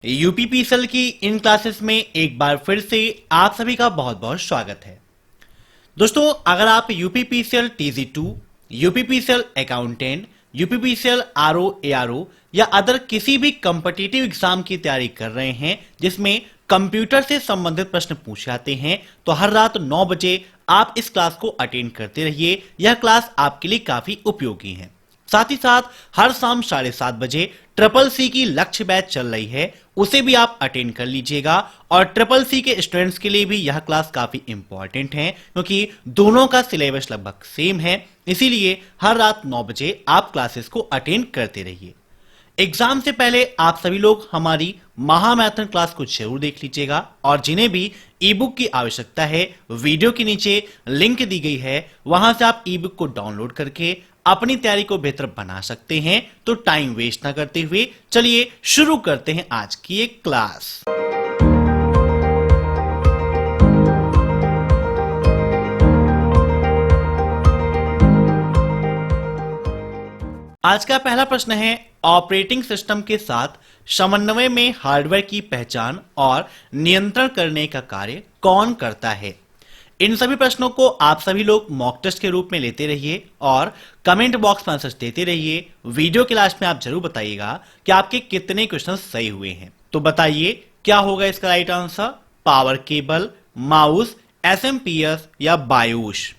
UPPCL की इन classes में एक बार फिर से आप सभी का बहुत बहुत स्वागत है। दोस्तों, अगर आप UPPCL TZ2, UPPCL accountant, UPPCL RO ARO या अदर किसी भी कॉम्पिटिटिव एग्जाम की तैयारी कर रहे हैं जिसमें कंप्यूटर से संबंधित प्रश्न पूछे जाते हैं, तो हर रात 9 बजे आप इस क्लास को अटेंड करते रहिए। यह क्लास आपके लिए काफी उपयोगी है। साथ ही साथ हर शाम 7:30 बजे CCC की लक्ष्य बैच चल रही है, उसे भी आप अटेंड कर लीजिएगा। और CCC के स्टूडेंट्स के लिए भी यह क्लास काफी इंपॉर्टेंट है क्योंकि दोनों का सिलेबस लगभग सेम है, इसीलिए हर रात 9 बजे आप क्लासेस को अटेंड करते रहिए। एग्जाम से पहले आप सभी लोग हमारी महामैराथन क्लास को जरूर देख लीजिएगा और जिन्हें भी ई बुक की आवश्यकता है, वीडियो के नीचे लिंक दी गई है, वहां से आप ई बुक को डाउनलोड करके अपनी तैयारी को बेहतर बना सकते हैं। तो टाइम वेस्ट ना करते हुए चलिए शुरू करते हैं आज की एक क्लास। आज का पहला प्रश्न है, ऑपरेटिंग सिस्टम के साथ समन्वय में हार्डवेयर की पहचान और नियंत्रण करने का कार्य कौन करता है? इन सभी प्रश्नों को आप सभी लोग मॉक टेस्ट के रूप में लेते रहिए और कमेंट बॉक्स में आंसर देते रहिए। वीडियो के लास्ट में आप जरूर बताइएगा कि आपके कितने क्वेश्चन सही हुए हैं। तो बताइए क्या होगा इसका right answer? Power cable, mouse, SMPS या बायोस?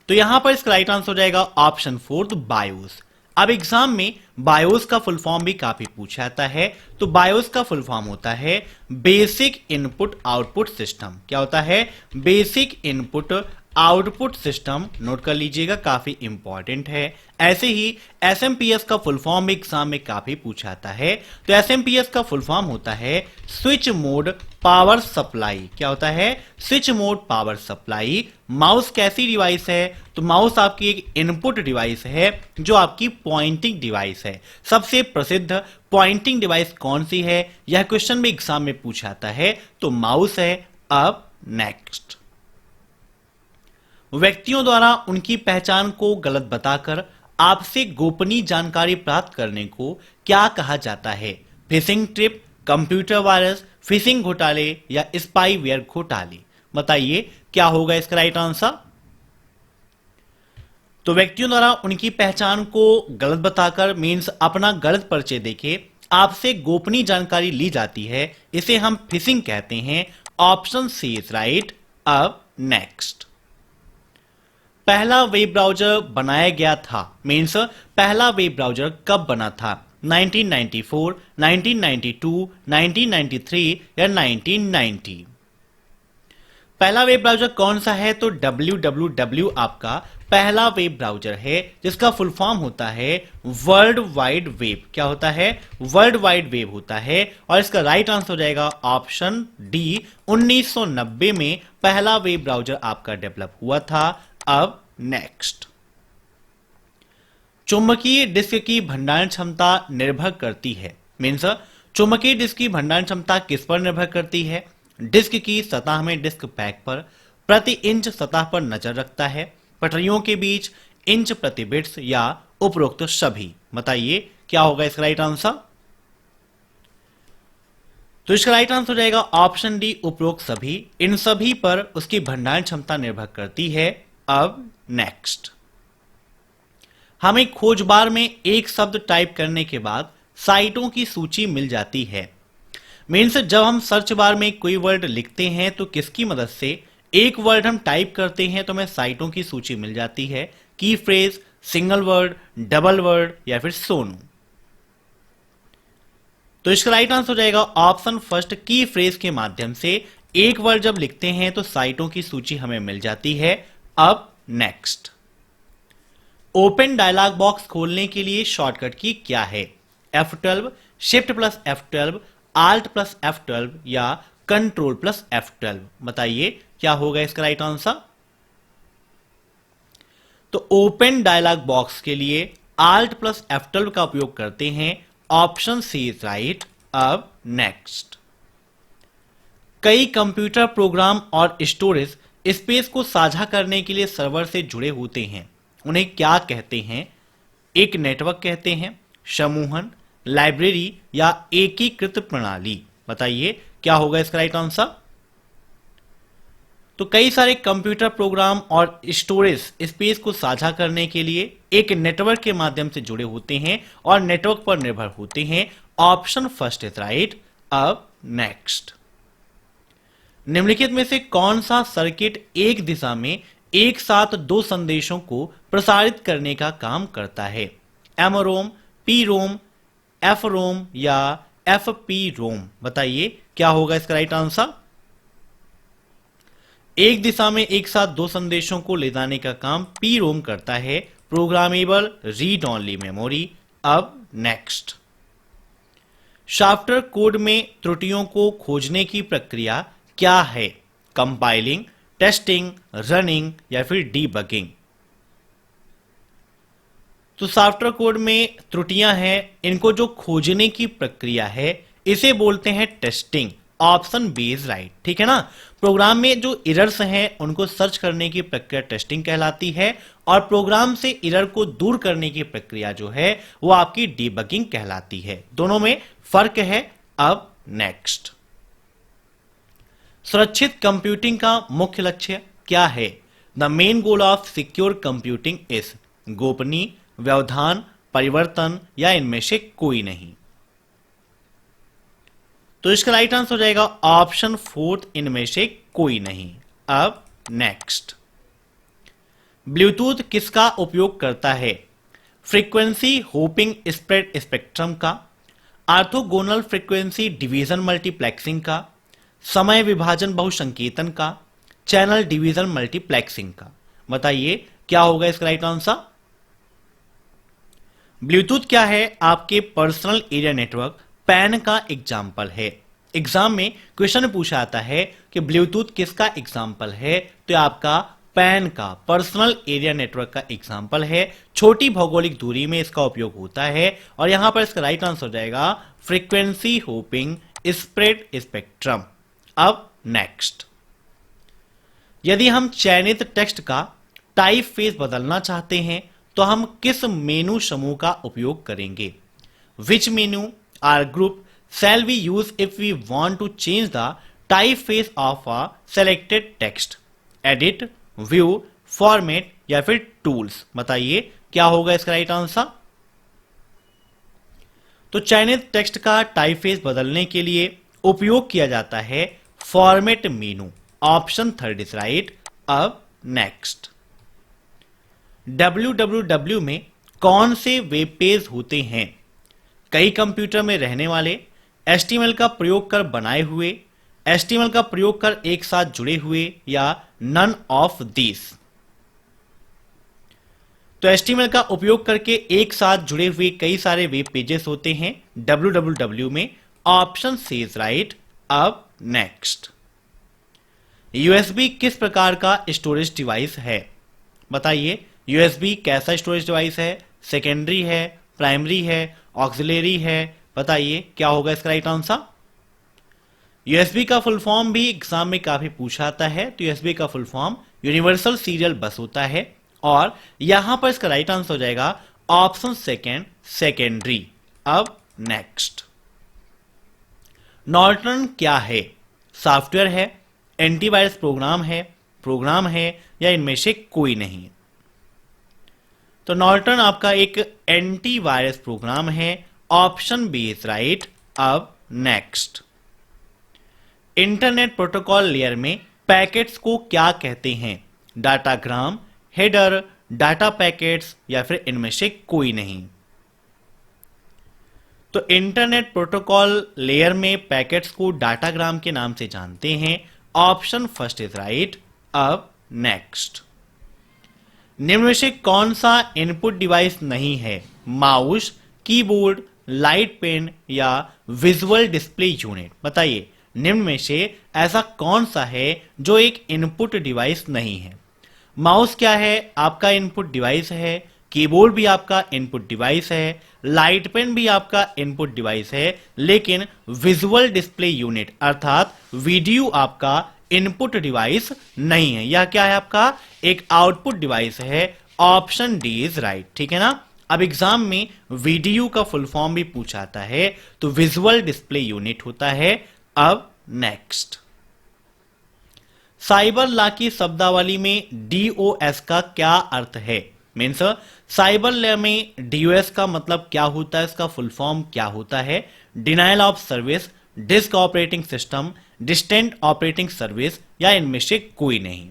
तो यहां पर इसका राइट आंसर हो जाएगा ऑप्शन 4 बायोस। अब एग्जाम में बायोस का फुल फॉर्म भी काफी पूछा जाता है। तो बायोस का फुल फॉर्म होता है बेसिक इनपुट आउटपुट सिस्टम। क्या होता है? Basic input output system. Note कर लीजिएगा, काफी इंपॉर्टेंट है। ऐसे ही SMPS का फुल फॉर्म एग्जाम में काफी पूछा जाता है। तो SMPS का फुल फॉर्म होता है स्विच मोड पावर सप्लाई। क्या होता है? Switch mode power supply. Mouse कैसी डिवाइस है? तो माउस आपकी एक इनपुट डिवाइस है जो आपकी पॉइंटिंग डिवाइस है। सबसे प्रसिद्ध पॉइंटिंग डिवाइस कौन सी है? यह क्वेश्चन में एग्जाम में पूछा जाता है, तो माउस है। अब नेक्स्ट, व्यक्तियों द्वारा उनकी पहचान को गलत बताकर आपसे गोपनीय जानकारी प्राप्त करने को क्या कहा जाता है? Fishing trip, computer virus, fishing घोटाले या स्पाईवेयर घोटाले? बताइए क्या होगा इसका राइट आंसर? तो व्यक्तियों द्वारा उनकी पहचान को गलत बताकर मींस अपना गलत परिचय देके आपसे गोपनीय जानकारी ली जाती है, इसे हम फिशिंग कहते हैं। Option C is right. अब नेक्स्ट, पहला वेब ब्राउजर बनाया गया था मींस पहला वेब ब्राउजर कब बना था? 1994, 1992, 1993 या 1990? पहला वेब ब्राउजर कौन सा है? तो www आपका पहला वेब ब्राउजर है जिसका फुल फॉर्म होता है वर्ल्ड वाइड वेब। क्या होता है? वर्ल्ड वाइड वेब होता है। और इसका राइट आंसर हो जाएगा ऑप्शन डी। 1990 में पहला वेब ब्राउजर आपका डेवलप हुआ था। अब नेक्स्ट, चुंबकीय डिस्क की भंडारण क्षमता निर्भर करती है मींस चुंबकीय डिस्क की भंडारण क्षमता किस पर निर्भर करती है? डिस्क की सतह में डिस्क पैक पर, प्रति इंच सतह पर नजर रखता है, पटरियों के बीच, इंच प्रति बिट्स या उपरोक्त सभी? बताइए क्या होगा इसका राइट आंसर? तो इसका राइट आंसर हो जाएगा ऑप्शन डी, उपरोक्त सभी। इन सभी पर उसकी भंडारण क्षमता निर्भर करती है। अब नेक्स्ट, हमें खोज बार में एक शब्द टाइप करने के बाद साइटों की सूची मिल जाती है। मीन्स जब हम सर्च बार में कोई वर्ड लिखते हैं तो किसकी मदद से एक वर्ड हम टाइप करते हैं तो हमें साइटों की सूची मिल जाती है? की phrase, single word, double word या फिर सोनू? तो इसका राइट आंसर हो जाएगा ऑप्शन फर्स्ट, की फ्रेज के माध्यम से एक वर्ड जब लिखते हैं तो साइटों की सूची हमें मिल जाती है। अब नेक्स्ट, ओपन डायलॉग बॉक्स खोलने के लिए शॉर्टकट की क्या है? F12, shift plus F12, alt plus F12 या कंट्रोल प्लस F12? बताइए क्या होगा इसका राइट आंसर? तो ओपन डायलॉग बॉक्स के लिए आल्ट प्लस F12 का उपयोग करते हैं। Option C is right. अब नेक्स्ट, कई कंप्यूटर प्रोग्राम और स्टोरेज स्पेस को साझा करने के लिए सर्वर से जुड़े होते हैं, उन्हें क्या कहते हैं? एक नेटवर्क कहते हैं, समूहन, लाइब्रेरी या एकीकृत प्रणाली? बताइए क्या होगा इसका राइट आंसर। तो कई सारे कंप्यूटर प्रोग्राम और स्टोरेज स्पेस को साझा करने के लिए एक नेटवर्क के माध्यम से जुड़े होते हैं और नेटवर्क पर निर्भर होते हैं। Option first is right. अब नेक्स्ट, निम्नलिखित में से कौन सा सर्किट एक दिशा में एक साथ दो संदेशों को प्रसारित करने का काम करता है? एम रोम, पी रोम, एफ रोम या एफ पी रोम? बताइए क्या होगा इसका राइट आंसर। एक दिशा में एक साथ दो संदेशों को ले जाने का काम पी रोम करता है, प्रोग्रामेबल रीड ओनली मेमोरी। अब नेक्स्ट, सॉफ्टवेयर कोड में त्रुटियों को खोजने की प्रक्रिया क्या है? कंपाइलिंग, टेस्टिंग, रनिंग या फिर डीबगिंग? तो सॉफ्टवेयर कोड में त्रुटियां हैं, इनको जो खोजने की प्रक्रिया है इसे बोलते हैं testing. Option B is right, ठीक है ना। प्रोग्राम में जो एरर्स हैं उनको सर्च करने की प्रक्रिया टेस्टिंग कहलाती है और प्रोग्राम से एरर को दूर करने की प्रक्रिया जो है वो आपकी डीबगिंग कहलाती है। दोनों में फर्क है। अब नेक्स्ट, सुरक्षित कंप्यूटिंग का मुख्य लक्ष्य क्या है? The main goal of secure computing is, गोपनीय, व्यवधान, परिवर्तन या इनमें से कोई नहीं? तो इसका राइट आंसर हो जाएगा ऑप्शन फोर्थ, इनमें से कोई नहीं। अब नेक्स्ट, ब्लूटूथ किसका उपयोग करता है? फ्रीक्वेंसी होपिंग स्प्रेड स्पेक्ट्रम का, ऑर्थोगोनल फ्रीक्वेंसी डिवीजन मल्टीप्लेक्सिंग का, समय विभाजन बहुसंकेतन का, चैनल डिवीजन मल्टीप्लेक्सिंग का? बताइए क्या होगा इसका राइट आंसर। ब्लूटूथ क्या है? आपके पर्सनल एरिया नेटवर्क पैन का एग्जाम्पल है। एग्जाम में क्वेश्चन पूछा आता है कि ब्लूटूथ किसका एग्जाम्पल है, तो आपका पैन का, पर्सनल एरिया नेटवर्क का एग्जाम्पल है। छोटी भौगोलिक दूरी में इसका उपयोग होता है और यहां पर इसका राइट आंसर हो जाएगा फ्रीक्वेंसी होपिंग स्प्रेड स्पेक्ट्रम। अब नेक्स्ट, यदि हम चयनित टेक्स्ट का टाइप फेस बदलना चाहते हैं तो हम किस मेनू समूह का उपयोग करेंगे? Which menu are group shall we use if we want to change the typeface of a selected text? Edit, view, format या फिर tools? बताइए क्या होगा इसका राइट आंसर। तो चयनित टेक्स्ट का टाइपफेस बदलने के लिए उपयोग किया जाता है format menu. Option third is right. अब नेक्स्ट, www में कौन से वेब पेज होते हैं? कई कंप्यूटर में रहने वाले, HTML का प्रयोग कर बनाए हुए, HTML का प्रयोग कर एक साथ जुड़े हुए या नन ऑफ दिस? तो HTML का उपयोग करके एक साथ जुड़े हुए कई सारे वेब पेजेस होते हैं www में। Option C is right. अब नेक्स्ट, USB किस प्रकार का स्टोरेज डिवाइस है? बताइए USB कैसा स्टोरेज डिवाइस है? सेकेंडरी है, प्राइमरी है, ऑक्सिलरी है? बताइए क्या होगा इसका राइट आंसर। USB का फुल फॉर्म भी एग्जाम में काफी पूछा आता है। तो USB का फुल फॉर्म यूनिवर्सल सीरियल बस होता है और यहां पर इसका राइट आंसर हो जाएगा ऑप्शन सेकेंड, सेकेंडरी। अब नेक्स्ट, नॉर्टन क्या है? सॉफ्टवेयर है, एंटीवायरस प्रोग्राम है या इनमें से कोई नहीं? तो नॉर्टन आपका एक एंटीवायरस प्रोग्राम है। Option B is right. अब नेक्स्ट, इंटरनेट प्रोटोकॉल लेयर में पैकेट्स को क्या कहते हैं? डाटाग्राम, हेडर, डाटा पैकेट्स या फिर इनमें से कोई नहीं? तो इंटरनेट प्रोटोकॉल लेयर में पैकेट्स को डाटाग्राम के नाम से जानते हैं। Option first is right. अब नेक्स्ट, निम्न में से कौन सा इनपुट डिवाइस नहीं है? माउस, कीबोर्ड, लाइट पेन या विजुअल डिस्प्ले यूनिट? बताइए निम्न में से ऐसा कौन सा है जो एक इनपुट डिवाइस नहीं है? माउस क्या है? आपका इनपुट डिवाइस है। कीबोर्ड भी आपका इनपुट डिवाइस है, लाइट पेन भी आपका इनपुट डिवाइस है, लेकिन विजुअल डिस्प्ले यूनिट अर्थात वीडियो आपका इनपुट डिवाइस नहीं है। यह क्या है? आपका एक आउटपुट डिवाइस है। ऑप्शन डी इज राइट, ठीक है ना। अब एग्जाम में वीडीयू का फुल फॉर्म भी पूछा जाता है, तो विजुअल डिस्प्ले यूनिट होता है। अब नेक्स्ट, साइबर लॉ की शब्दावली में डीओएस का क्या अर्थ है? मीन्स साइबर लॉ में डीओएस का मतलब क्या होता है, इसका फुल फॉर्म क्या होता है? Denial of service, disk operating system, distant operating service, या इनमें से कोई नहीं।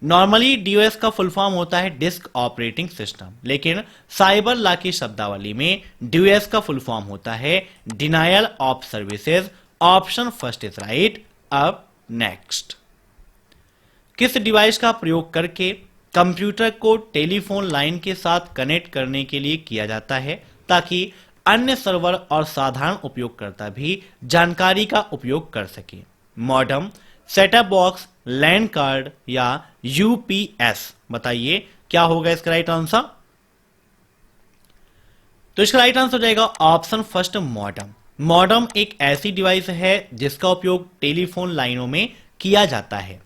नॉर्मली डीओएस का फुल फॉर्म होता है डिस्क ऑपरेटिंग सिस्टम, लेकिन साइबर लॉ की शब्दावली में डीओएस का फुल फॉर्म होता है denial of services. Option first is right. अब नेक्स्ट, किस डिवाइस का प्रयोग करके कंप्यूटर को टेलीफोन लाइन के साथ कनेक्ट करने के लिए किया जाता है ताकि अन्य सर्वर और साधारण उपयोगकर्ता भी जानकारी का उपयोग कर सके? Modem, setup box, land card, या यूपीएस? बताइए क्या होगा इसका राइट आंसर? तो इसका राइट आंसर हो जाएगा ऑप्शन फर्स्ट, मॉडेम। मॉडेम एक ऐसी डिवाइस है जिसका उपयोग टेलीफोन लाइनों में किया जाता है।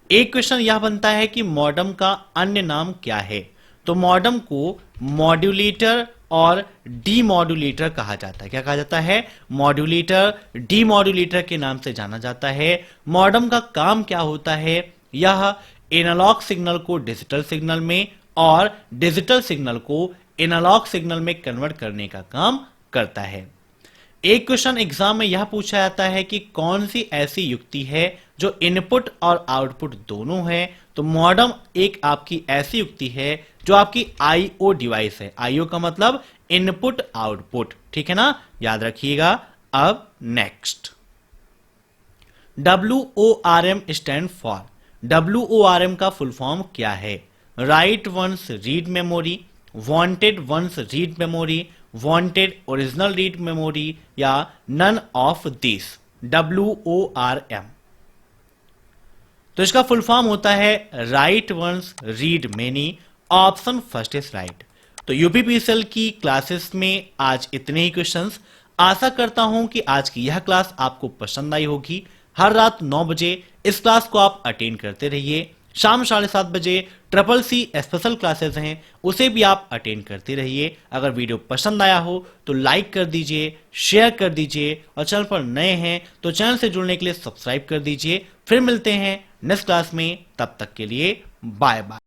एक क्वेश्चन यह बनता है कि मॉडेम का अन्य नाम क्या है? तो मॉडेम को मॉड्यूलेटर और डीमॉड्यूलेटर कहा जाता है। क्या कहा जाता है? मॉड्यूलेटर, डीमॉड्यूलेटर के नाम से जाना जाता है। मॉडेम का काम क्या होता है? यह एनालॉग सिग्नल को डिजिटल सिग्नल में और डिजिटल सिग्नल को एनालॉग सिग्नल में कन्वर्ट करने का काम करता है। एक क्वेश्चन एग्जाम में यह पूछा जाता है कि कौन सी ऐसी युक्ति है जो इनपुट और आउटपुट दोनों है? तो मॉडेम एक आपकी ऐसी युक्ति है जो आपकी आईओ डिवाइस है। आईओ का मतलब इनपुट आउटपुट, ठीक है ना, याद रखिएगा। अब next, WORM stand for. WORM का फुल फॉर्म क्या है? Write once read memory, wanted once read memory, wanted original read memory, या नन ऑफ दिस? WORM, तो इसका फुल फॉर्म होता है write once read many. Option first is right. तो UPPCL की क्लासेस में आज इतने ही क्वेश्चंस। आशा करता हूं कि आज की यह क्लास आपको पसंद आई होगी। हर रात 9 बजे इस क्लास को आप अटेंड करते रहिए। शाम 7:30 बजे CCC स्पेशल क्लासेस हैं, उसे भी आप अटेंड करते रहिए। अगर वीडियो पसंद आया हो तो लाइक कर दीजिए, शेयर कर दीजिए, और चैनल पर नए हैं तो चैनल से जुड़ने के लिए सब्सक्राइब कर दीजिए। फिर मिलते हैं नेक्स्ट क्लास में, तब तक के लिए बाय बाय।